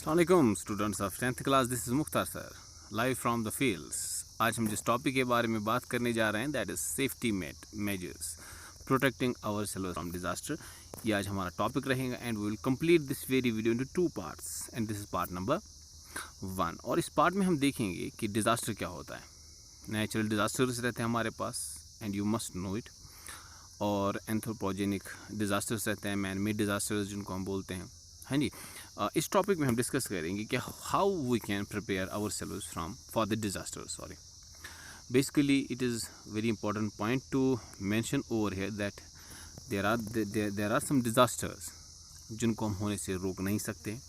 अस्सलाम students of 10th class, this is Mukhtar sir live from the fields. आज हम जिस टॉपिक के बारे में बात करने जा रहे हैं that is safety measures protecting our self from disaster. ये आज हमारा टॉपिक रहेगा and we will complete this very video into 2 parts and this is part number 1। और इस पार्ट में हम देखेंगे कि डिज़ास्टर क्या होता है। नेचुरल डिज़ास्टर्स रहते हैं हमारे पास and you must know it, और एंथ्रोपोजेनिक डिज़ास्टर्स रहते हैं, मैन मेड डिज़ास्टर्स जिनको हम बोलते हैं। हाँ जी, इस टॉपिक में हम डिस्कस करेंगे कि how we can prepare our selves from for the disaster. Sorry, basically it is very important point to mention over here that there are some disasters जिनको हम होने से रोक नहीं सकते,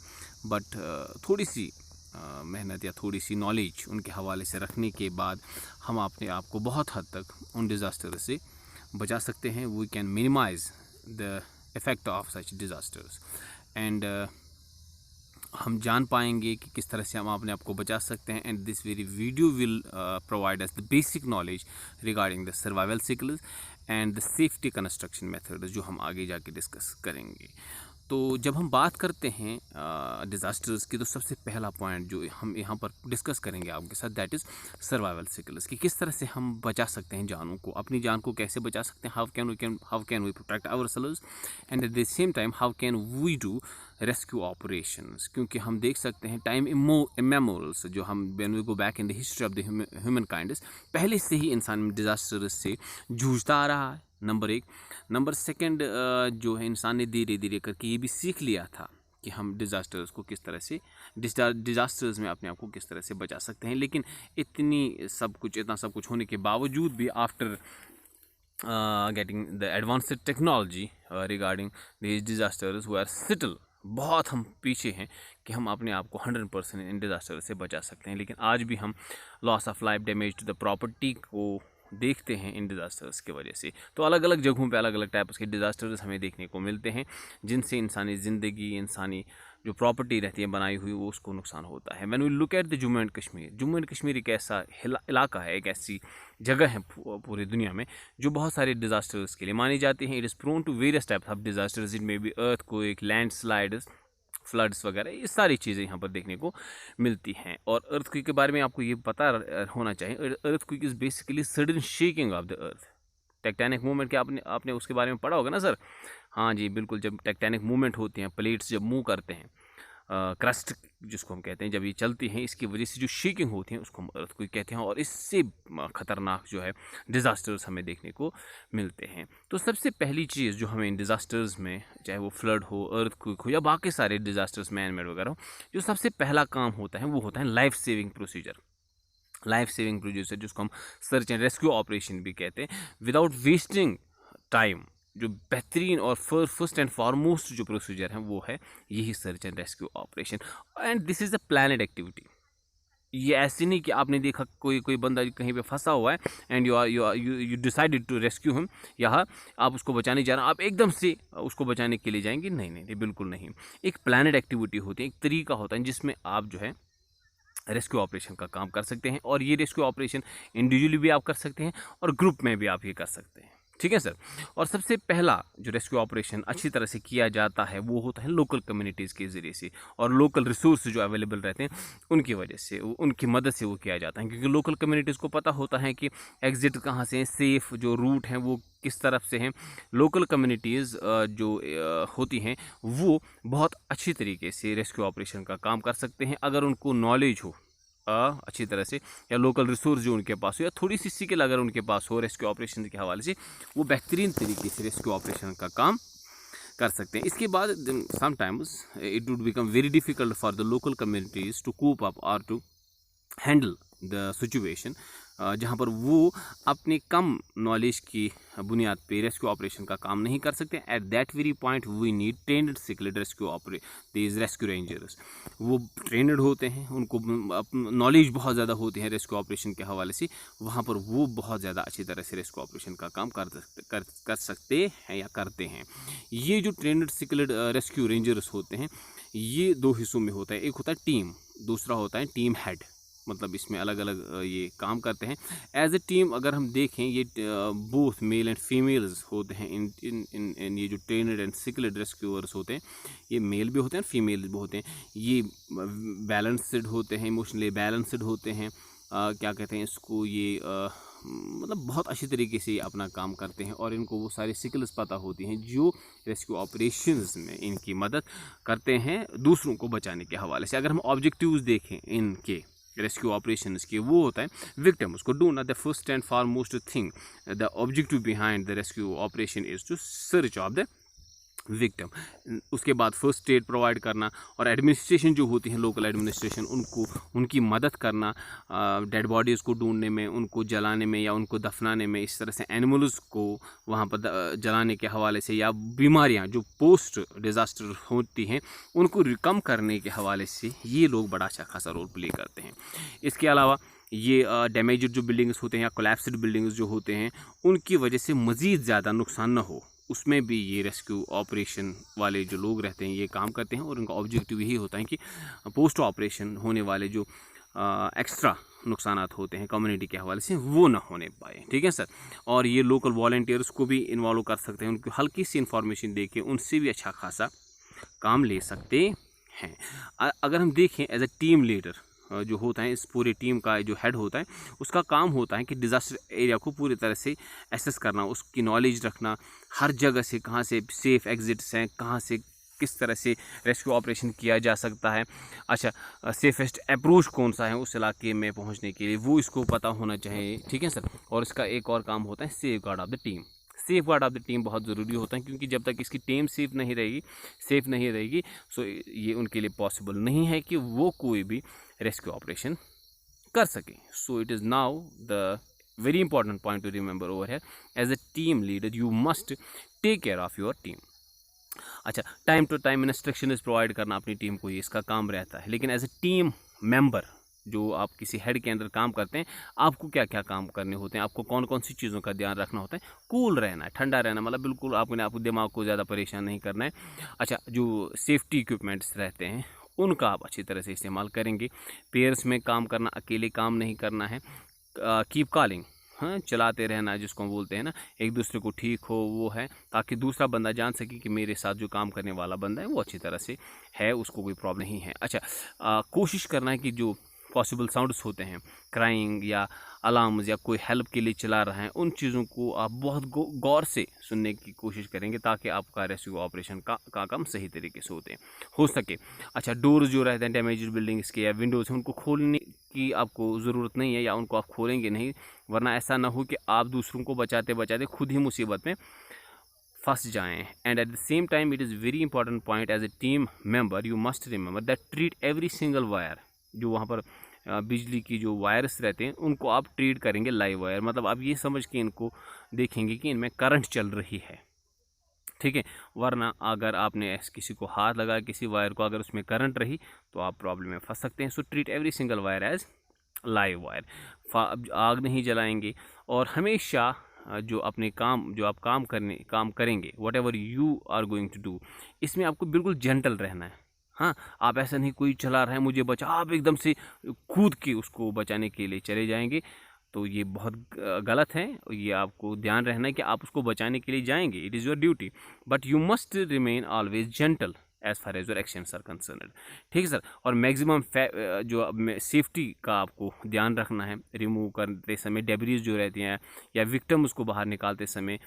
बट थोड़ी सी मेहनत या थोड़ी सी नॉलेज उनके हवाले से रखने के बाद हम अपने आप को बहुत हद तक उन डिज़ास्टर से बचा सकते हैं। We can minimize the effect of such disasters and हम जान पाएंगे कि किस तरह से हम अपने आप को बचा सकते हैं। And this very video will provide us the basic knowledge regarding the survival cycles and the safety construction method जो हम आगे जाके डिस्कस करेंगे। तो जब हम बात करते हैं डिज़ास्टर्स की, तो सबसे पहला पॉइंट जो हम यहाँ पर डिस्कस करेंगे आपके साथ दैट इज़ सर्वाइवल साइकिल्स कि किस तरह से हम बचा सकते हैं जानों को, अपनी जान को कैसे बचा सकते हैं, how can we protect our selves and at the same time how can we do rescue operations. क्योंकि हम देख सकते हैं टाइम इमेमोरल्स, जो हम when we go back in the history of the human kind, पहले से ही इंसान डिज़ास्टर्स से जूझता आ रहा है, नंबर 1। नंबर 2, जो है इंसान ने धीरे धीरे करके ये भी सीख लिया था कि हम डिज़ास्टर्स को किस तरह से डिज़ास्टर्स में अपने आप को किस तरह से बचा सकते हैं। लेकिन इतना सब कुछ होने के बावजूद भी after getting the advanced technology regarding these disasters we are still बहुत हम पीछे हैं कि हम अपने आप को 100% इन डिज़ास्टर से बचा सकते हैं। लेकिन आज भी हम loss of life, damage to the property को देखते हैं इन डिज़ास्टर्स की वजह से। तो अलग अलग जगहों पे अलग अलग टाइप्स के डिज़ास्टर्स हमें देखने को मिलते हैं जिनसे इंसानी ज़िंदगी, इंसानी जो प्रॉपर्टी रहती है बनाई हुई, वो उसको नुकसान होता है। When we look at the Jammu and Kashmir एक ऐसा इलाका है, एक ऐसी जगह है पूरी दुनिया में जो बहुत सारे डिज़ास्टर्स के लिए मानी जाती हैं। It is prone to various types of disasters, it may be earthquake, landslides, floods वगैरह, ये सारी चीज़ें यहाँ पर देखने को मिलती हैं। और अर्थक्वेक के बारे में आपको ये पता होना चाहिए, earthquake is basically sudden shaking of the earth. Tectonic movement के आपने उसके बारे में पढ़ा होगा ना सर? हाँ जी बिल्कुल, जब टेक्टोनिक मूवमेंट होती हैं, प्लेट्स जब मूव करते हैं, क्रस्ट जिसको हम कहते हैं, जब ये चलती हैं, इसकी वजह से जो शेकिंग होती है उसको हम अर्थक्वेक कहते हैं। और इससे ख़तरनाक जो है डिज़ास्टर्स हमें देखने को मिलते हैं। तो सबसे पहली चीज़ जो हमें इन डिज़ास्टर्स में, चाहे वो फ्लड हो, अर्थक्वेक हो या बाकी सारे डिज़ास्टर्स मैन मेड वगैरह हो, जो सबसे पहला काम होता है वो होता है लाइफ सेविंग प्रोसीजर जिसको हम सर्च एंड रेस्क्यू ऑपरेशन भी कहते हैं। विदाउट वेस्टिंग टाइम, जो बेहतरीन और फर्स्ट एंड फॉरमोस्ट जो प्रोसीजर है वो है यही search and rescue operation. And this is the planned activity. ये ऐसे नहीं कि आपने देखा कोई बंदा कहीं पे फंसा हुआ है and you decided to rescue him, या आप उसको बचाने जा रहे हैं, आप एकदम से उसको बचाने के लिए जाएंगे, नहीं, बिल्कुल नहीं। एक प्लानिड एक्टिविटी होती है, एक तरीका होता है जिसमें आप जो है रेस्क्यू ऑपरेशन का काम कर सकते हैं। और ये रेस्क्यू ऑपरेशन इंडिविजुअली भी आप कर सकते हैं और ग्रुप में भी आप ये कर सकते हैं, ठीक है सर। और सबसे पहला जो रेस्क्यू ऑपरेशन अच्छी तरह से किया जाता है वो होता है लोकल कम्युनिटीज़ के ज़रिए से, और लोकल रिसोर्स जो अवेलेबल रहते हैं उनकी वजह से, उनकी मदद से वो किया जाता है। क्योंकि लोकल कम्युनिटीज़ को पता होता है कि एग्ज़िट कहाँ से है, सेफ़ जो रूट हैं वो किस तरफ से हैं। लोकल कम्युनिटीज़ जो होती हैं वो बहुत अच्छी तरीके से रेस्क्यू ऑपरेशन का काम कर सकते हैं अगर उनको नॉलेज हो अच्छी तरह से, या लोकल रिसोर्स जो उनके पास हो, या थोड़ी सी स्किल अगर उनके पास हो रेस्क्यू ऑपरेशन के हवाले से, वो बेहतरीन तरीके से रेस्क्यू ऑपरेशन का काम कर सकते हैं। इसके बाद sometimes it would become very difficult for the local communities to cope up और टू हैंडल द सिचुएशन, जहाँ पर वो अपने कम नॉलेज की बुनियाद पे रेस्क्यू ऑपरेशन का काम नहीं कर सकते। At that very point we need trained skilled rescue rangers. वो ट्रेंड होते हैं, उनको नॉलेज बहुत ज़्यादा होती है रेस्क्यू ऑपरेशन के हवाले से, वहाँ पर वो बहुत ज़्यादा अच्छी तरह से रेस्क्यू ऑपरेशन का काम कर सकते हैं या करते हैं। ये जो ट्रेंड स्किल्ड रेस्क्यू रेंजर्स होते हैं ये 2 हिस्सों में होता है, एक होता है टीम, दूसरा होता है टीम हेड। मतलब इसमें अलग अलग ये काम करते हैं। एज ए टीम अगर हम देखें, ये बोथ मेल एंड फीमेल्स होते हैं इन ये जो ट्रेनड एंड स्किल्ड रेस्क्यूअर्स होते हैं, ये मेल भी होते हैं फीमेल भी होते हैं। ये बैलेंस्ड होते हैं, इमोशनली बैलेंस्ड होते हैं, क्या कहते हैं इसको, ये मतलब बहुत अच्छी तरीके से ये अपना काम करते हैं और इनको वो सारी स्किल्स पता होती हैं जो रेस्क्यू ऑपरेशंस में इनकी मदद करते हैं दूसरों को बचाने के हवाले से। अगर हम ऑब्जेक्टिव्स देखें इनके रेस्क्यू ऑपरेशंस के, वो होता है विक्टिम उसको ढूंढना। The first and foremost thing, the objective behind the rescue operation is to search of the victim. उसके बाद फर्स्ट एड प्रोवाइड करना और एडमिनिस्ट्रेशन जो होती है, लोकल एडमिनिस्ट्रेशन, उनको उनकी मदद करना डेड बॉडीज़ को ढूंढने में, उनको जलाने में या उनको दफनाने में। इस तरह से एनिमल्स को वहाँ पर जलाने के हवाले से, या बीमारियाँ जो पोस्ट डिज़ास्टर होती हैं उनको कम करने के हवाले से ये लोग बड़ा अच्छा खासा रोल प्ले करते हैं। इसके अलावा ये डैमेज्ड जो बिल्डिंग्स होते हैं या कोलैप्स्ड बिल्डिंग्स जो होते हैं, उनकी वजह से मज़ीद ज़्यादा नुकसान न हो, उसमें भी ये रेस्क्यू ऑपरेशन वाले जो लोग रहते हैं ये काम करते हैं। और उनका ऑब्जेक्टिव यही होता है कि पोस्ट ऑपरेशन होने वाले जो एक्स्ट्रा नुकसानात होते हैं कम्युनिटी के हवाले से वो ना होने पाए। ठीक है सर। और ये लोकल वॉलंटियर्स को भी इन्वॉल्व कर सकते हैं, उनको हल्की सी इन्फॉर्मेशन दे के उनसे भी अच्छा खासा काम ले सकते हैं। अगर हम देखें एज ए टीम लीडर जो होता है, इस पूरी टीम का जो हेड होता है, उसका काम होता है कि डिज़ास्टर एरिया को पूरी तरह से एसेस करना, उसकी नॉलेज रखना, हर जगह से कहाँ से सेफ़ एग्ज़िट्स हैं, कहाँ से किस तरह से रेस्क्यू ऑपरेशन किया जा सकता है, अच्छा सेफेस्ट अप्रोच कौन सा है उस इलाके में पहुंचने के लिए, वो इसको पता होना चाहिए। ठीक है सर। और इसका एक और काम होता है safe guard of the team. Safe guard of the team बहुत ज़रूरी होता है, क्योंकि जब तक इसकी टीम सेफ नहीं रहेगी सो ये उनके लिए पॉसिबल नहीं है कि वो कोई भी रेस्क्यू ऑपरेशन कर सके। So it is now the very important point to remember over है, as a team leader you must take care of your team. अच्छा, time to time instruction provide करना अपनी टीम को, ये इसका काम रहता है। लेकिन एज ए टीम मेंबर जो आप किसी हेड के अंदर काम करते हैं, आपको क्या क्या काम करने होते हैं, आपको कौन कौन सी चीज़ों का ध्यान रखना होता है। कूल रहना है, ठंडा रहना, मतलब बिल्कुल आपने आपको दिमाग को ज़्यादा परेशान नहीं करना है। अच्छा, जो सेफ्टी इक्विपमेंट्स रहते हैं उनका आप अच्छी तरह से इस्तेमाल करेंगे। पेयर्स में काम करना, अकेले काम नहीं करना है। कीप कॉलिंग, हाँ, चलाते रहना जिसको हम बोलते हैं ना, एक दूसरे को ठीक हो वो है, ताकि दूसरा बंदा जान सके कि मेरे साथ जो काम करने वाला बंदा है वो अच्छी तरह से है, उसको कोई प्रॉब्लम नहीं है। अच्छा, कोशिश करना है कि जो पॉसिबल साउंड्स होते हैं, क्राइंग या अलार्म्स या कोई हेल्प के लिए चला रहा है, उन चीज़ों को आप बहुत गौर से सुनने की कोशिश करेंगे, ताकि आपका रेस्क्यू ऑपरेशन का काम सही तरीके से हो सके। अच्छा, डोर्स जो रहते हैं डैमेज्ड बिल्डिंग्स के या विंडोज़ हैं, उनको खोलने की आपको ज़रूरत नहीं है, या उनको आप खोलेंगे नहीं, वरना ऐसा ना हो कि आप दूसरों को बचाते बचाते खुद ही मुसीबत में फंस जाएं। And at the same time it is very important point, as a team member you must remember that treat every single wire, जो वहाँ पर बिजली की जो वायर्स रहते हैं उनको आप ट्रीट करेंगे लाइव वायर, मतलब आप ये समझ के इनको देखेंगे कि इनमें करंट चल रही है। ठीक है, वरना अगर आपने किसी को हाथ लगा किसी वायर को, अगर उसमें करंट रही तो आप प्रॉब्लम में फंस सकते हैं। So treat every single wire as live wire. आग नहीं जलाएंगे, और हमेशा जो अपने काम जो आप काम करेंगे, whatever you are going to do, इसमें आपको बिल्कुल जेंटल रहना है। हाँ, आप ऐसा नहीं कोई चला रहा है मुझे बचा, आप एकदम से कूद के उसको बचाने के लिए चले जाएंगे, तो ये बहुत गलत है। ये आपको ध्यान रहना है कि आप उसको बचाने के लिए जाएंगे, it is your duty, but you must remain always gentle as far as your actions are concerned. ठीक है सर। और मैक्सिमम जो सेफ्टी का आपको ध्यान रखना है, रिमूव करते समय डेब्रीज जो रहती हैं या विक्टिम उसको बाहर निकालते समय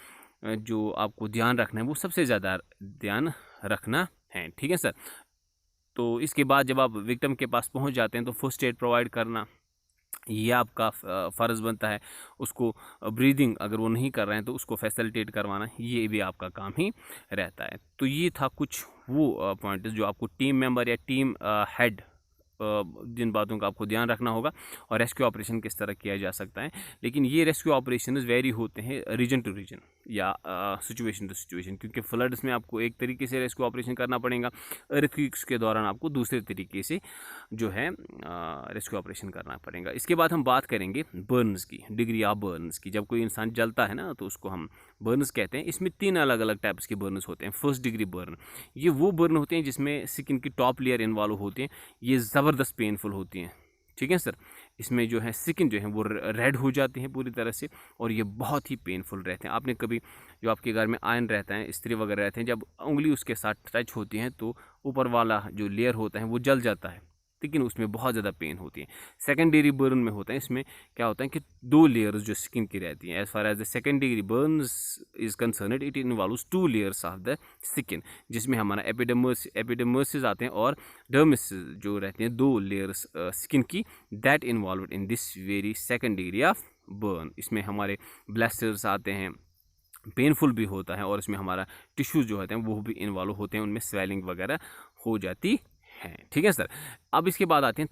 जो आपको ध्यान रखना है, वो सबसे ज़्यादा ध्यान रखना है। ठीक है सर। तो इसके बाद जब आप विक्टिम के पास पहुंच जाते हैं तो फर्स्ट एड प्रोवाइड करना ये आपका फ़र्ज़ बनता है। उसको ब्रीदिंग अगर वो नहीं कर रहे हैं तो उसको फैसिलिटेट करवाना, ये भी आपका काम ही रहता है। तो ये था कुछ वो पॉइंट जो आपको टीम मेंबर या टीम हेड जिन बातों का आपको ध्यान रखना होगा, और रेस्क्यू ऑपरेशन किस तरह किया जा सकता है। लेकिन ये रेस्क्यू ऑपरेशन वेरी होते हैं रीजन टू रीजन या सिचुएशन टू सिचुएशन, क्योंकि फ्लड्स में आपको एक तरीके से रेस्क्यू ऑपरेशन करना पड़ेगा, अर्थक्वेक्स के दौरान आपको दूसरे तरीके से जो है रेस्क्यू ऑपरेशन करना पड़ेगा। इसके बाद हम बात करेंगे बर्न्स की, डिग्री ऑफ बर्न्स की। जब कोई इंसान जलता है ना तो उसको हम बर्न्स कहते हैं। इसमें 3 अलग अलग टाइप्स के बर्न्स होते हैं। फर्स्ट डिग्री बर्न, ये वो बर्न होते हैं जिसमें स्किन की टॉप लेयर इन्वॉल्व होती हैं, ये ज़बरदस्त पेनफुल होती हैं। ठीक है सर। इसमें जो है स्किन जो है वो रेड हो जाती है पूरी तरह से, और ये बहुत ही पेनफुल रहते हैं। आपने कभी जो आपके घर में आयरन रहता है, इस्त्री वगैरह रहते हैं, जब उंगली उसके साथ टच होती है तो ऊपर वाला जो लेयर होता है वो जल जाता है, लेकिन उसमें बहुत ज़्यादा पेन होती है। सेकेंडरी बर्न में होता है, इसमें क्या होता है कि 2 लेयर्स जो स्किन की रहती हैं। As far as the secondary burns is concerned, it involves 2 layers of the skin, जिसमें हमारा एपिडर्मिस आते हैं और डर्मिस जो रहते हैं, 2 लेयर्स स्किन की, that involve in this very second degree of burn. इसमें हमारे ब्लैस्टर्स आते हैं, पेनफुल भी होता है, और इसमें हमारा टिश्यूज जो होते हैं वो भी इन्वॉल्व होते हैं, उनमें स्वेलिंग वगैरह हो जाती है। ठीक है सर। अब इसके बाद आते हैं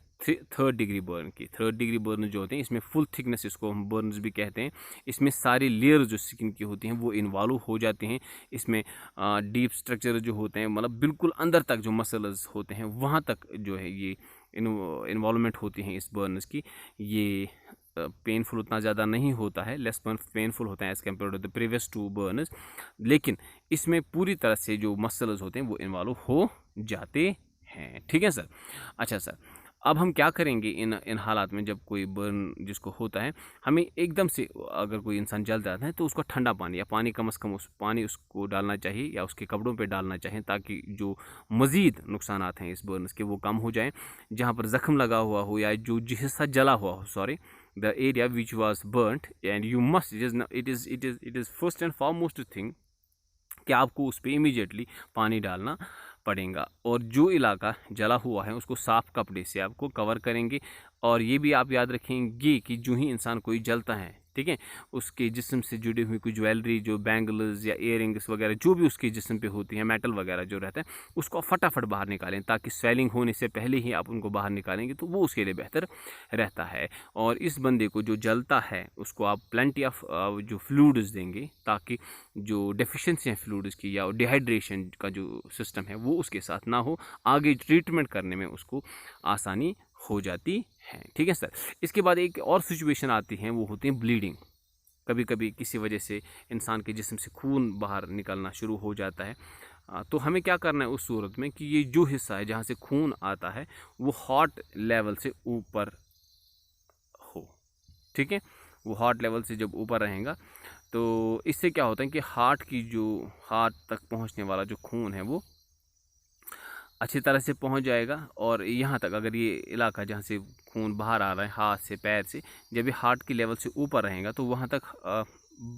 3rd डिग्री बर्न की। 3rd डिग्री बर्न जो होते हैं, इसमें फुल थिकनेस, इसको हम बर्न्स भी कहते हैं, इसमें सारी लेयर जो स्किन की होती हैं वो इन्वॉल्व हो जाते हैं। इसमें डीप स्ट्रक्चर जो होते हैं, मतलब बिल्कुल अंदर तक जो मसल्स होते हैं वहाँ तक जो है ये इन्वॉल्वमेंट होती हैं इस बर्न्स की। ये पेनफुल उतना ज़्यादा नहीं होता है, लेस पेनफुल होता है as compare to the previous 2 burns, लेकिन इसमें पूरी तरह से जो मसल्स होते हैं वो इन्वॉल्व हो जाते हैं। ठीक है सर। अच्छा सर, अब हम क्या करेंगे इन हालात में, जब कोई बर्न जिसको होता है, हमें एकदम से अगर कोई इंसान जल जाता है तो उसको ठंडा पानी या पानी कम से कम उस पानी उसको डालना चाहिए या उसके कपड़ों पे डालना चाहिए, ताकि जो मज़ीद नुकसानात हैं इस बर्न्स के वो कम हो जाएं। जहाँ पर ज़ख्म लगा हुआ हो या जो हिस्सा जला हुआ हो, sorry, the area which was burnt, and you must, it is first and foremost thing कि आपको उस पर इमीडिएटली पानी डालना पड़ेगा। और जो इलाका जला हुआ है उसको साफ़ कपड़े से आपको कवर करेंगे। और ये भी आप याद रखेंगे कि जो ही इंसान कोई जलता है, ठीक है, उसके जिस्म से जुड़ी हुई कोई ज्वेलरी, जो बैंगल्स या इयरिंग्स वगैरह जो भी उसके जिस्म पे होती है, मेटल वगैरह जो रहता है, उसको फटाफट बाहर निकालें, ताकि स्वेलिंग होने से पहले ही आप उनको बाहर निकालेंगे तो वो उसके लिए बेहतर रहता है। और इस बंदे को जो जलता है उसको आप प्लेंटी ऑफ जो फ्लूइड्स देंगे, ताकि जो डेफिशिएंसी है फ्लूइड्स की या डिहाइड्रेशन का जो सिस्टम है वो उसके साथ ना हो, आगे ट्रीटमेंट करने में उसको आसानी हो जाती है। ठीक है सर। इसके बाद एक और सिचुएशन आती है, वो होती है ब्लीडिंग। कभी कभी किसी वजह से इंसान के जिस्म से खून बाहर निकलना शुरू हो जाता है, तो हमें क्या करना है उस सूरत में कि ये जो हिस्सा है जहाँ से खून आता है वो हॉट लेवल से ऊपर हो। ठीक है, वो हॉट लेवल से जब ऊपर रहेगा तो इससे क्या होता है कि हार्ट तक पहुँचने वाला जो खून है वो अच्छी तरह से पहुंच जाएगा। और यहाँ तक अगर ये इलाका जहाँ से खून बाहर आ रहा है हाथ से, पैर से, जब ये हार्ट की लेवल से ऊपर रहेगा तो वहाँ तक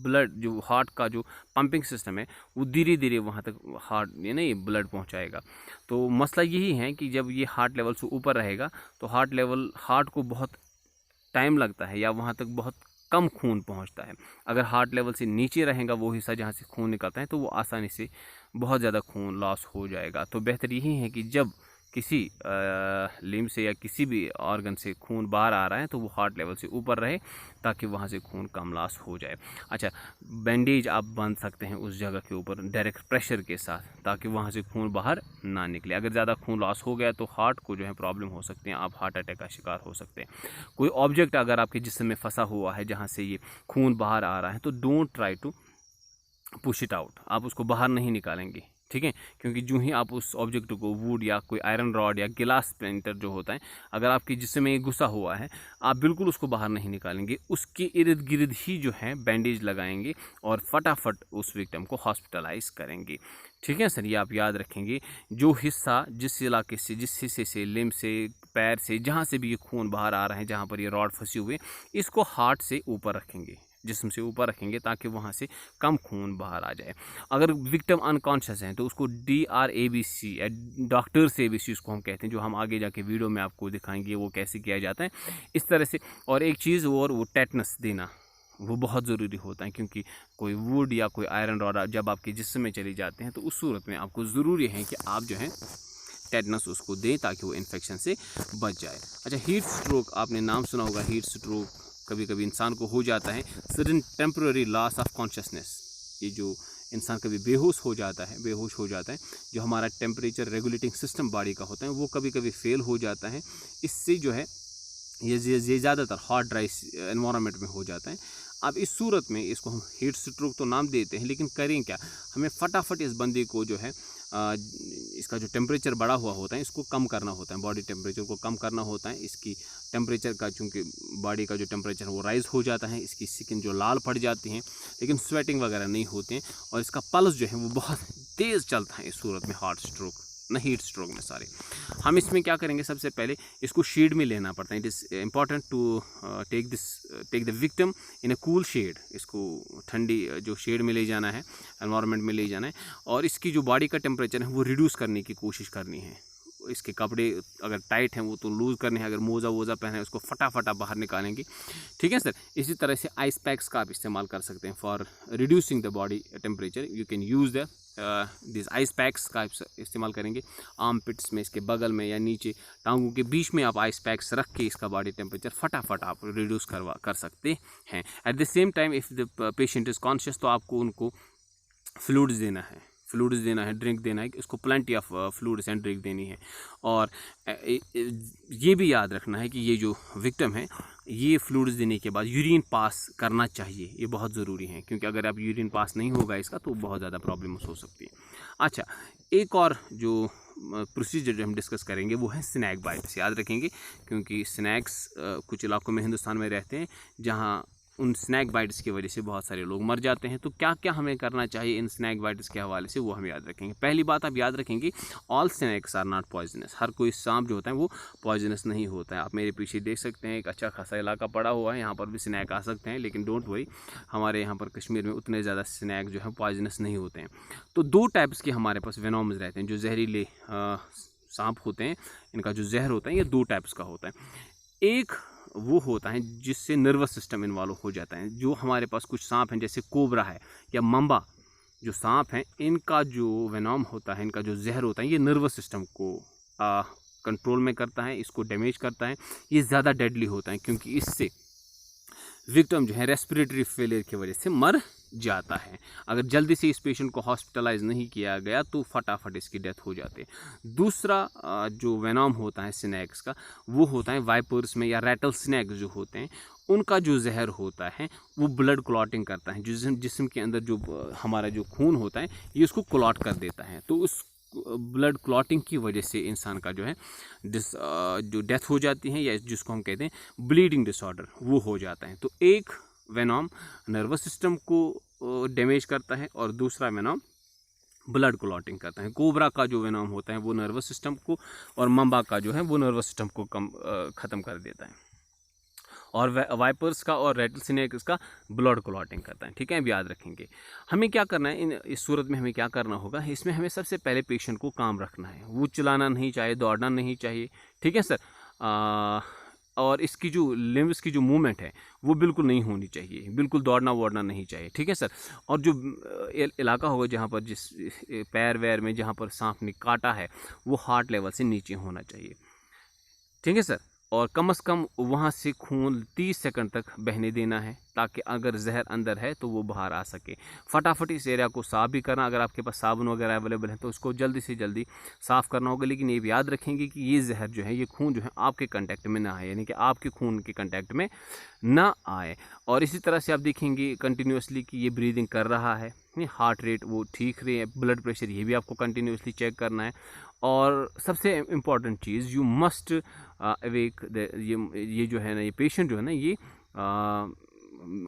ब्लड, जो हार्ट का जो पंपिंग सिस्टम है वो धीरे धीरे वहाँ तक हार्ट ये ब्लड पहुँचाएगा। तो मसला यही है कि जब ये हार्ट लेवल से ऊपर रहेगा तो हार्ट को बहुत टाइम लगता है या वहाँ तक बहुत कम खून पहुंचता है। अगर हार्ट लेवल से नीचे रहेगा वो हिस्सा जहाँ से खून निकलता है तो वो आसानी से बहुत ज़्यादा खून लॉस हो जाएगा। तो बेहतर यही है कि जब किसी लिम्ब से या किसी भी ऑर्गन से खून बाहर आ रहा है तो वो हार्ट लेवल से ऊपर रहे, ताकि वहाँ से खून कम लॉस हो जाए। अच्छा, बैंडेज आप बांध सकते हैं उस जगह के ऊपर डायरेक्ट प्रेशर के साथ, ताकि वहाँ से खून बाहर ना निकले। अगर ज़्यादा खून लॉस हो गया तो हार्ट को जो है प्रॉब्लम हो सकती है, आप हार्ट अटैक का शिकार हो सकते हैं। कोई ऑब्जेक्ट अगर आपके जिस्म में फंसा हुआ है जहाँ से ये खून बाहर आ रहा है तो don't try to push it out, आप उसको बाहर नहीं निकालेंगे। ठीक है, क्योंकि जो ही आप उस ऑब्जेक्ट को वुड या कोई आयरन रॉड या गिलास प्लेंटर जो होता है, अगर आपके जिस्म में घुसा हुआ है, आप बिल्कुल उसको बाहर नहीं निकालेंगे, उसके इर्द गिर्द ही जो है बैंडेज लगाएंगे और फटाफट उस विक्टिम को हॉस्पिटलाइज करेंगे। ठीक है सर, ये आप याद रखेंगे। जो हिस्सा जिस इलाके से, जिस हिस्से से, लिम्ब से, पैर से, जहाँ से भी ये खून बाहर आ रहा है, जहाँ पर ये रॉड फंसी हुई, इसको हार्ट से ऊपर रखेंगे, जिस्म से ऊपर रखेंगे, ताकि वहाँ से कम खून बाहर आ जाए। अगर विक्टिम अनकॉन्शियस हैं तो उसको DRABC या डॉक्टर्स ABC उसको हम कहते हैं, जो हम आगे जाके वीडियो में आपको दिखाएंगे वो कैसे किया जाता है, इस तरह से। और एक चीज़ और, वो टेटनस देना वो बहुत ज़रूरी होता है, क्योंकि कोई वुड या कोई आयरन रॉड जब आपके जिस्म में चली जाते हैं तो उस सूरत में आपको ज़रूरी है कि आप जो है टेटनस उसको दें, ताकि वो इन्फेक्शन से बच जाए। अच्छा, हीट स्ट्रोक, आपने नाम सुना होगा। हीट स्ट्रोक कभी कभी इंसान को हो जाता है, sudden temporary loss of consciousness. ये जो इंसान कभी बेहोश हो जाता है, जो हमारा टेम्परेचर रेगुलेटिंग सिस्टम बॉडी का होता है वो कभी कभी फेल हो जाता है। इससे जो है ये ज़्यादातर हॉट ड्राई एनवायरनमेंट में हो जाता है। अब इस सूरत में इसको हम हीट स्ट्रोक तो नाम देते हैं, लेकिन करें क्या, हमें फटाफट इस बंदे को जो है इसका जो टेम्परेचर बढ़ा हुआ होता है इसको कम करना होता है, बॉडी टेम्परेचर को कम करना होता है। इसकी टेम्परेचर का, चूँकि बॉडी का जो टेम्परेचर है वो राइज़ हो जाता है, इसकी स्किन जो लाल पड़ जाती हैं, लेकिन स्वेटिंग वगैरह नहीं होते हैं, और इसका पल्स जो है वो बहुत तेज़ चलता है इस सूरत में, हार्ट स्ट्रोक ना हीट स्ट्रोक में सारे। हम इसमें क्या करेंगे, सबसे पहले इसको शेड में लेना पड़ता है। It is important to take the victim in a cool shade. इसको ठंडी जो शेड में ले जाना है, एनवायरनमेंट में ले जाना है, और इसकी जो बॉडी का टेम्परेचर है वो रिड्यूस करने की कोशिश करनी है। इसके कपड़े अगर टाइट हैं वो तो लूज़ करने हैं, अगर मोज़ा वोज़ा पहने हैं उसको फटाफटा बाहर निकालेंगे, ठीक है सर। इसी तरह से आइस पैक्स का आप इस्तेमाल कर सकते हैं for reducing the body temperature. You can use the this ice packs का इस्तेमाल करेंगे आर्म पिट्स में, इसके बगल में या नीचे टांगों के बीच में आप आइस पैक्स रख के इसका बॉडी टेम्परेचर फटाफट आप रिड्यूस कर सकते हैं। Eight the same time if the patient is conscious तो आपको उनको फ्लूइड्स देना है, ड्रिंक देना है, इसको plenty of fluids and drink देनी है। और ये भी याद रखना है कि ये जो विक्टिम है ये फ्लूइड्स देने के बाद यूरिन पास करना चाहिए, ये बहुत ज़रूरी है, क्योंकि अगर आप यूरिन पास नहीं होगा इसका तो बहुत ज़्यादा प्रॉब्लम्स हो सकती है। अच्छा, एक और जो प्रोसीजर जो हम डिस्कस करेंगे वो है स्नैक बाइट्स। याद रखेंगे क्योंकि स्नैक्स कुछ इलाकों में हिंदुस्तान में रहते हैं जहाँ उन स्नैक बाइट्स की वजह से बहुत सारे लोग मर जाते हैं। तो क्या क्या हमें करना चाहिए इन स्नैक बाइट्स के हवाले से, वो हम याद रखेंगे। पहली बात आप याद रखेंगे, all snakes are not poisonous. हर कोई सांप जो होता है वो पॉइजनस नहीं होता है। आप मेरे पीछे देख सकते हैं एक अच्छा खासा इलाका पड़ा हुआ है, यहाँ पर भी स्नैक आ सकते हैं, लेकिन डोंट वरी, हमारे यहाँ पर कश्मीर में उतने ज़्यादा स्नैक जो है पॉइजनस नहीं होते हैं। तो दो टाइप्स के हमारे पास वेनोम्स रहते हैं। जो जहरीले सांप होते हैं, इनका जो जहर होता है ये दो टाइप्स का होता है। एक वो होता है जिससे नर्वस सिस्टम इन्वॉल्व हो जाता है। जो हमारे पास कुछ सांप हैं जैसे कोबरा है या मम्बा, जो सांप हैं इनका जो वेनोम होता है, इनका जो जहर होता है ये नर्वस सिस्टम को कंट्रोल में करता है, इसको डैमेज करता है। ये ज़्यादा डेडली होता है क्योंकि इससे विक्टिम जो है रेस्पिरेटरी फेलियर की वजह से मर जाता है। अगर जल्दी से इस पेशेंट को हॉस्पिटलाइज नहीं किया गया तो फटाफट इसकी डेथ हो जाती है। दूसरा जो वेनोम होता है स्नैक्स का, वो होता है वाइपर्स में या रैटल स्नैक्स जो होते हैं, उनका जो जहर होता है वो ब्लड क्लॉटिंग करता है। जिस्म के अंदर जो हमारा जो खून होता है ये उसको क्लॉट कर देता है। तो उस ब्लड क्लॉटिंग की वजह से इंसान का जो है जो डेथ हो जाती है, या जिसको हम कहते हैं ब्लीडिंग डिसऑर्डर, वो हो जाता है। तो एक वेनोम नर्वस सिस्टम को डैमेज करता है और दूसरा वेनोम ब्लड क्लॉटिंग करता है। कोबरा का जो वेनोम होता है वो नर्वस सिस्टम को, और मम्बा का जो है वो नर्वस सिस्टम को ख़त्म कर देता है, और वाइपर्स का और रेटल स्नेक्स का ब्लड क्लॉटिंग करता है। ठीक है, अब याद रखेंगे हमें क्या करना है। इस सूरत में हमें क्या करना होगा, इसमें हमें सबसे पहले पेशेंट को काम रखना है। वो चिल्लाना नहीं चाहिए, दौड़ना नहीं चाहिए, ठीक है सर। और इसकी जो लिम्ब्स की जो मूवमेंट है वो बिल्कुल नहीं होनी चाहिए, बिल्कुल दौड़ना वोड़ना नहीं चाहिए, ठीक है सर। और जो इलाका होगा जहाँ पर जिस पैर वैर में जहाँ पर सांप ने काटा है वो हार्ट लेवल से नीचे होना चाहिए, ठीक है सर। और कम से कम वहाँ से खून 30 सेकंड तक बहने देना है, ताकि अगर जहर अंदर है तो वो बाहर आ सके। फटाफट इस एरिया को साफ़ भी करना, अगर आपके पास साबुन वगैरह अवेलेबल है तो उसको जल्दी से जल्दी साफ़ करना होगा। लेकिन ये भी याद रखेंगे कि ये जहर जो है, ये खून जो है आपके कंटेक्ट में ना आए, यानी कि आपके खून के कंटेक्ट में ना आए। और इसी तरह से आप देखेंगे कंटिन्यूसली कि ये ब्रीदिंग कर रहा है, हार्ट रेट वो ठीक रही है, ब्लड प्रेशर ये भी आपको कंटिन्यूसली चेक करना है। और सबसे important cheese, you must awake ये जो है ना, ये पेशेंट जो है ना, ये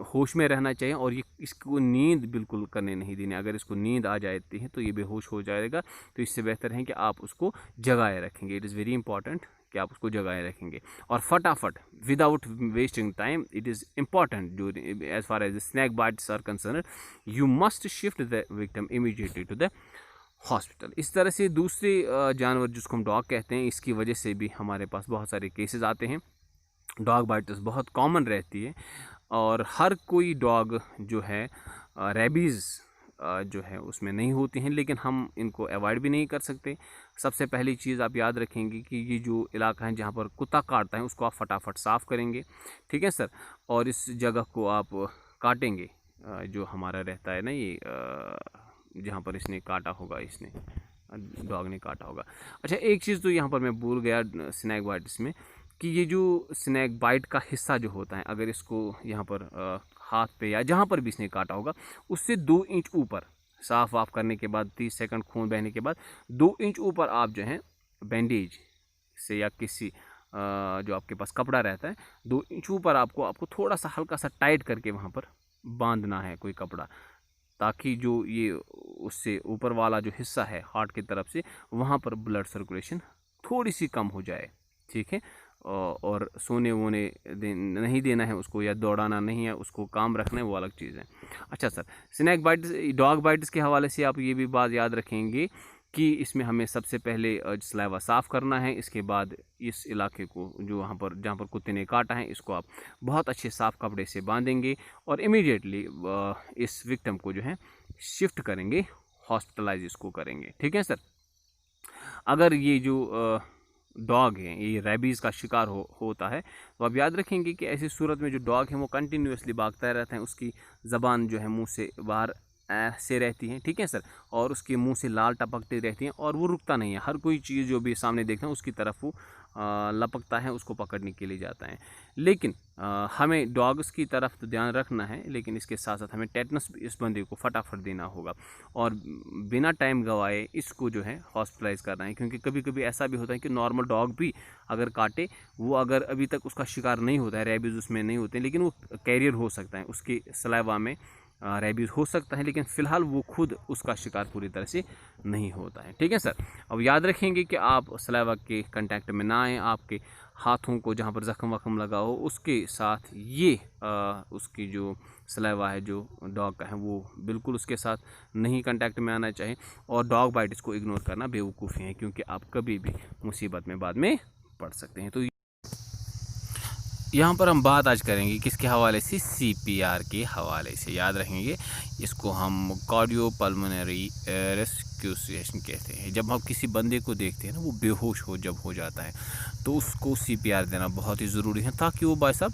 होश में रहना चाहिए, और ये इसको नींद बिल्कुल करने नहीं देनी। अगर इसको नींद आ जाती है तो ये बेहोश हो जाएगा, तो इससे बेहतर है कि आप उसको जगाए रखेंगे। इट इज़ वेरी इंपॉर्टेंट कि आप उसको जगाए रखेंगे। और फटाफट without wasting time, it is important as far as snake bites are concern, you must shift the victim immediately to the hospital. इस तरह से दूसरे जानवर जिसको हम डॉग कहते हैं, इसकी वजह से भी हमारे पास बहुत सारे केसेस आते हैं। डॉग बाइट्स बहुत कॉमन रहती है, और हर कोई डॉग जो है रेबीज़ जो है उसमें नहीं होती हैं, लेकिन हम इनको अवॉइड भी नहीं कर सकते। सबसे पहली चीज़ आप याद रखेंगे कि ये जो इलाका है जहाँ पर कुत्ता काटता है उसको आप फटाफट साफ़ करेंगे, ठीक है सर। और इस जगह को आप काटेंगे जो हमारा रहता है ना, ये जहाँ पर इसने काटा होगा, इसने डॉग ने काटा होगा। अच्छा, एक चीज़ तो यहाँ पर मैं भूल गया स्नैक बाइट्स में, कि ये जो स्नैक बाइट का हिस्सा जो होता है, अगर इसको यहाँ पर हाथ पे या जहाँ पर भी इसने काटा होगा उससे 2 इंच ऊपर साफ़ वाफ करने के बाद 30 सेकंड खून बहने के बाद 2 इंच ऊपर आप जो है बैंडेज से या किसी जो आपके पास कपड़ा रहता है 2 इंच ऊपर आपको थोड़ा सा हल्का सा टाइट करके वहाँ पर बांधना है कोई कपड़ा, ताकि जो ये उससे ऊपर वाला जो हिस्सा है हार्ट की तरफ से वहाँ पर ब्लड सर्कुलेशन थोड़ी सी कम हो जाए। ठीक है, और सोने वोने नहीं देना है उसको, या दौड़ाना नहीं है उसको, काम रखना है, वो अलग चीज़ है। अच्छा sir, snake bites, dog bites के हवाले से आप ये भी बात याद रखेंगे कि इसमें हमें सबसे पहले सलाइवा साफ़ करना है। इसके बाद इस इलाके को जो वहाँ पर जहाँ पर कुत्ते ने काटा है इसको आप बहुत अच्छे साफ़ कपड़े से बांधेंगे और इमीडिएटली इस विक्टिम को जो है शिफ्ट करेंगे, हॉस्पिटलाइज इसको करेंगे। ठीक है सर। अगर ये जो डॉग है ये रेबीज़ का शिकार होता है तो आप याद रखेंगे कि ऐसी सूरत में जो डॉग है वो कंटिन्यूसली भागता रहता है, उसकी ज़बान जो है मुंह से बाहर से रहती है। ठीक है सर, और उसके मुंह से लाल टपकती रहती हैं और वो रुकता नहीं है, हर कोई चीज़ जो भी सामने देखता है उसकी तरफ वो लपकता है, उसको पकड़ने के लिए जाता है। लेकिन हमें डॉग्स की तरफ तो ध्यान रखना है, लेकिन इसके साथ साथ हमें टेटनस इस बंदे को फटाफट देना होगा और बिना टाइम गवाए इसको जो है हॉस्पिटलाइज करना है। क्योंकि कभी कभी ऐसा भी होता है कि नॉर्मल डॉग भी अगर काटे, वो अगर अभी तक उसका शिकार नहीं होता है, रेबीज़ उसमें नहीं होते, लेकिन वो कैरियर हो सकता है, उसकी सलाइवा में रेबीज़ हो सकता है, लेकिन फ़िलहाल वो खुद उसका शिकार पूरी तरह से नहीं होता है। ठीक है सर। अब याद रखेंगे कि आप सलाइवा के कांटेक्ट में ना आएँ, आपके हाथों को जहाँ पर ज़ख्म वख्म लगा हो उसके साथ ये उसकी जो सलाइवा है जो डॉग का है वो बिल्कुल उसके साथ नहीं कांटेक्ट में आना चाहिए। और डॉग बाइट इसको इग्नोर करना बेवकूफ़ी है, क्योंकि आप कभी भी मुसीबत में बाद में पड़ सकते हैं। तो यहाँ पर हम बात आज करेंगे किसके हवाले से, CPR के हवाले से। याद रखेंगे इसको हम कार्डियोपल्मोनरी रेस्क्यूसेशन कहते हैं। जब हम किसी बंदे को देखते हैं ना वो बेहोश हो जाता है तो उसको CPR देना बहुत ही ज़रूरी है ताकि वो भाई साहब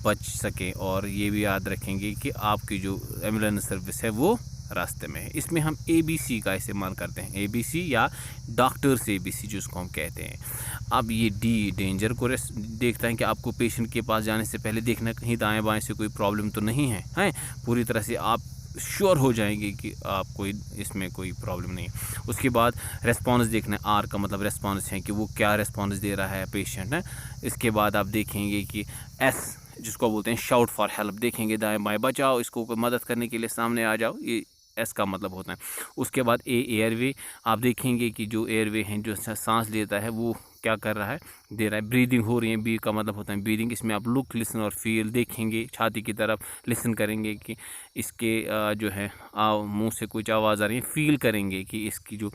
बच सकें। और ये भी याद रखेंगे कि आपकी जो एम्बुलेंस सर्विस है वो रास्ते में है। इसमें हम ABC का इस्तेमाल करते हैं, ABC या डॉक्टर्स ABC जिसको हम कहते हैं। अब ये डेंजर को देखता है कि आपको पेशेंट के पास जाने से पहले देखना कहीं दाएं बाएं से कोई प्रॉब्लम तो नहीं है, हैं पूरी तरह से आप श्योर हो जाएंगे कि आपको इसमें कोई प्रॉब्लम नहीं है। उसके बाद रेस्पॉन्स देखना है, R का मतलब रेस्पॉन्स है कि वो क्या रेस्पॉन्स दे रहा है पेशेंट है। इसके बाद आप देखेंगे कि S जिसको बोलते हैं शाउट फॉर हेल्प, देखेंगे दाएं बाएं बचाओ, इसको मदद करने के लिए सामने आ जाओ, ये S का मतलब होता है। उसके बाद A एयरवे, आप देखेंगे कि जो एयरवे हैं जो सांस लेता है वो क्या कर रहा है, दे रहा है, ब्रीदिंग हो रही है। B का मतलब होता है ब्रीदिंग, इसमें आप लुक, लिसन और फील देखेंगे, छाती की तरफ लिसन करेंगे कि इसके जो है मुंह से कुछ आवाज़ आ रही है, फील करेंगे कि इसकी जो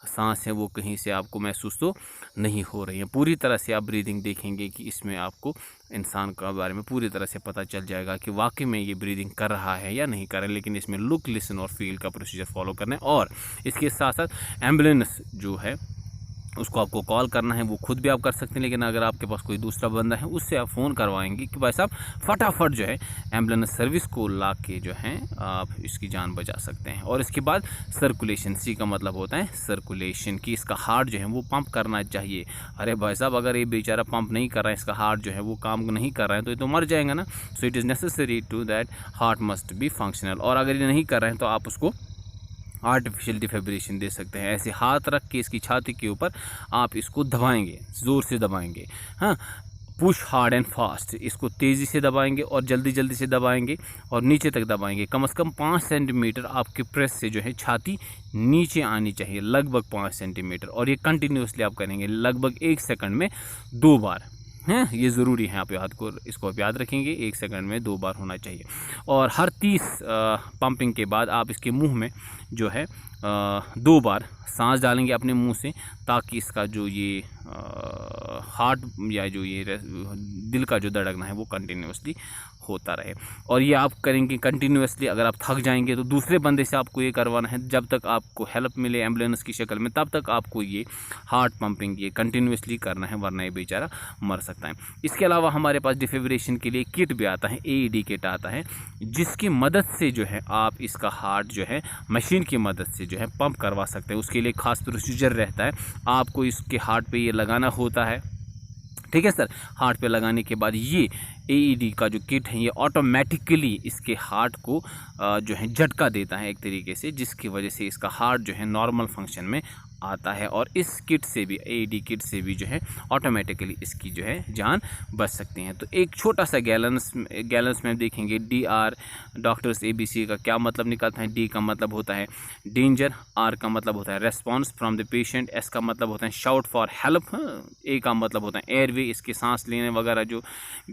सांस है वो कहीं से आपको महसूस तो नहीं हो रही है। पूरी तरह से आप ब्रीदिंग देखेंगे कि इसमें आपको इंसान के बारे में पूरी तरह से पता चल जाएगा कि वाकई में ये ब्रीदिंग कर रहा है या नहीं कर रहा है। लेकिन इसमें लुक, लिसन और फील का प्रोसीजर फॉलो करना है। और इसके साथ साथ एम्बुलेंस जो है उसको आपको कॉल करना है, वो खुद भी आप कर सकते हैं, लेकिन अगर आपके पास कोई दूसरा बंदा है उससे आप फ़ोन करवाएंगे कि भाई साहब फटाफट जो है एम्बुलेंस सर्विस को ला के जो है आप इसकी जान बचा सकते हैं। और इसके बाद सर्कुलेशन, C का मतलब होता है सर्कुलेशन, कि इसका हार्ट जो है वो पंप करना चाहिए। अरे भाई साहब अगर ये बेचारा पंप नहीं कर रहा है, इसका हार्ट जो है वो काम नहीं कर रहा है तो ये तो मर जाएगा ना। So it is necessary to that heart must be functional. और अगर ये नहीं कर रहे हैं तो आप उसको आर्टिफिशियल डिफिब्रिलेशन दे सकते हैं। ऐसे हाथ रख के इसकी छाती के ऊपर आप इसको दबाएंगे, ज़ोर से दबाएंगे, हाँ, पुश हार्ड एंड फास्ट, इसको तेज़ी से दबाएंगे और जल्दी से दबाएंगे और नीचे तक दबाएंगे। कम से कम 5 सेंटीमीटर आपके प्रेस से जो है छाती नीचे आनी चाहिए, लगभग 5 सेंटीमीटर। और ये कंटिन्यूसली आप करेंगे लगभग 1 सेकंड में 2 बार, हैं, ये ज़रूरी है। आप इसको आप याद रखेंगे, 1 सेकंड में 2 बार होना चाहिए। और हर 30 पंपिंग के बाद आप इसके मुंह में जो है 2 बार सांस डालेंगे अपने मुंह से, ताकि इसका जो ये हार्ट या जो ये दिल का जो धड़कना है वो कंटिन्यूसली होता रहे। और ये आप करेंगे कंटिन्यूसली। अगर आप थक जाएंगे तो दूसरे बंदे से आपको ये करवाना है, जब तक आपको हेल्प मिले एम्बुलेंस की शक्ल में तब तक आपको ये हार्ट पंपिंग ये कंटिन्यूसली करना है, वरना ये बेचारा मर सकता है। इसके अलावा हमारे पास डिफिब्रिलेशन के लिए किट भी आता है, AED किट आता है, जिसकी मदद से जो है आप इसका हार्ट जो है मशीन की मदद से जो है पंप करवा सकते हैं। उसके लिए खास प्रोसीजर रहता है, आपको इसके हार्ट पे ये लगाना होता है, ठीक है सर। हार्ट पे लगाने के बाद ये AED का जो किट है ये ऑटोमेटिकली इसके हार्ट को जो है झटका देता है एक तरीके से, जिसकी वजह से इसका हार्ट जो है नॉर्मल फंक्शन में आता है। और इस किट से भी, AED किट से भी जो है ऑटोमेटिकली इसकी जो है जान बच सकती हैं। तो एक छोटा सा गैलेंस में देखेंगे DR डॉक्टर्स ABC का क्या मतलब निकलता है। D का मतलब होता है डेंजर, R का मतलब होता है response from the patient, S का मतलब होता है शाउट फॉर हेल्प, A का मतलब होता है एयरवे, इसके सांस लेने वगैरह जो,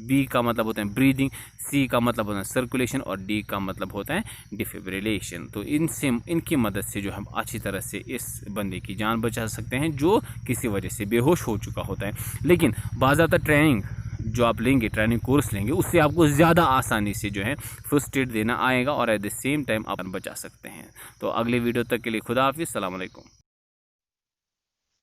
B का मतलब होता है ब्रीदिंग, C का मतलब होता है सर्कुलेशन और D का मतलब होता है डिफिब्रिलेशन। तो इनकी मदद से जो हम अच्छी तरह से इस बंदे की जान बचा सकते हैं जो किसी वजह से बेहोश हो चुका होता है। लेकिन बाज़ाब्ता ट्रेनिंग जो आप लेंगे, ट्रेनिंग कोर्स लेंगे, उससे आपको ज़्यादा आसानी से जो है फर्स्ट एड देना आएगा और एट द सेम टाइम आप बचा सकते हैं। तो अगले वीडियो तक के लिए खुदा हाफिज़, सलाम अलैकुम।